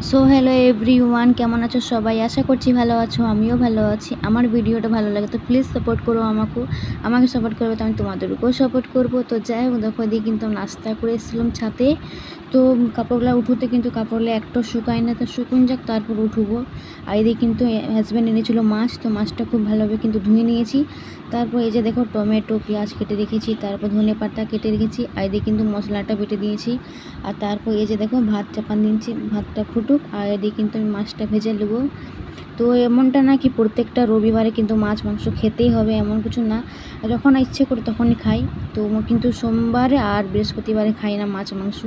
So hello everyone, কেমন আছো সবাই? আশা করছি ভালো আছো, আমিও ভালো আছি। আমার ভিডিওটা ভালো লাগে তো প্লিজ সাপোর্ট করো আমাকে সাপোর্ট করবে তো আমি তোমাদেরকেও সাপোর্ট করব। তো যাই হোক, দেখো এদিকে কিন্তু নাস্তা করে এসেছিলাম ছাদে। তো কাপড়গুলো উঠোতে কিন্তু কাপড়গুলো একটা শুকায় না, তো শুকুন যাক তারপর উঠবো। আর এদিকে কিন্তু হাজব্যান্ড এনেছিলো মাছ, তো মাছটা খুব ভালোভাবে কিন্তু ধুয়ে নিয়েছি। তারপর এই যে দেখো টমেটো পেঁয়াজ কেটে রেখেছি, তারপর ধনে পাতা কেটে রেখেছি, আর এদিকে কিন্তু মশলাটা বেটে দিয়েছি। আর তারপর এই যে দেখো ভাত চাপান দিয়েছি, ভাতটা ফুটুক, আর এদিকে কিন্তু আমি মাছটা ভেজে নেবো। তো এমনটা না কি প্রত্যেকটা রবিবারে কিন্তু মাছ মাংস খেতেই হবে এমন কিছু না, যখন ইচ্ছে করি তখনই খাই। তো কিন্তু সোমবারে আর বৃহস্পতিবারে খাই না মাছ মাংস।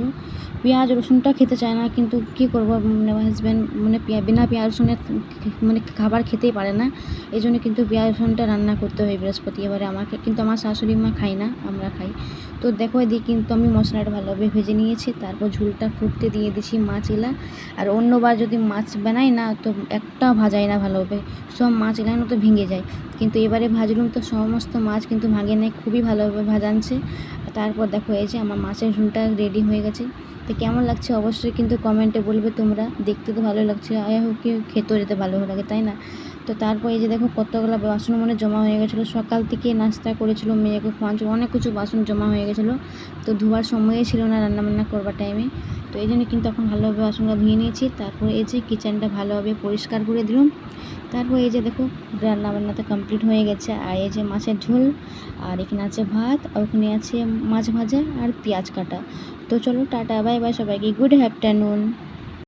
পেঁয়াজ রসুনটা খেতে চায় না, কিন্তু কী করবো, মানে আমার হাজব্যান্ড মানে বিনা পেঁয়াজ রসুনের মানে খাবার খেতেই পারে না। এই জন্য কিন্তু পেঁয়াজ রসুনটা রান্না করতে হয় বৃহস্পতিবারে আমাকে, কিন্তু আমার শাশুড়ি মা খাই না, আমরা খাই। তো দেখো এদিকে কিন্তু আমি মশলাটা ভালোভাবে ভেজে নিয়েছি, তারপর ঝোলটা ফুটতে দিয়ে দিচ্ছি মাছগুলা। আর অন্যবার যদি মাছ বানাই না তো একটা ভাজাই না ভালোভাবে, সব মাছ এলানো তো ভেঙে যায়। কিন্তু এবারে ভাজলুম তো সমস্ত মাছ কিন্তু ভাঙে নাই, খুবই ভালোভাবে ভাজানছে। তারপর দেখো এই যে আমার মাছের ঝোলটা রেডি হয়ে গেছে। তো কেমন লাগছে অবশ্যই কিন্তু কমেন্টে বলবে তোমরা। দেখতে তো ভালো লাগছে, আয়া হোক কি খেতেও যেতে ভালো লাগে, তাই না? তো তারপর এই যে দেখো কতগুলো বাসন মনে জমা হয়ে গেছিলো, সকাল থেকে নাস্তা করেছিল, মেয়েকে খাওয়াচ্ছিল, অনেক কিছু বাসন জমা হয়ে গেছিলো। তো ধোয়ার সময়ই ছিল না রান্নাবান্না করবার টাইমে। তো এই জন্য কিন্তু এখন ভালোভাবে বাসনটা ধুয়ে নিয়েছি। তারপর এই যে কিচেনটা ভালোভাবে পরিষ্কার করে দিলাম। তারপর এই যে দেখো রান্নাবান্না তো কমপ্লিট হয়ে গেছে। আর এই যে মাছের ঝোল, আর এখানে আছে ভাত, আর ওখানে আছে মাছ ভাজা আর পেঁয়াজ কাটা। তো চলো টাটা, বাই বাই সবাইকে, গুড আফটারনুন।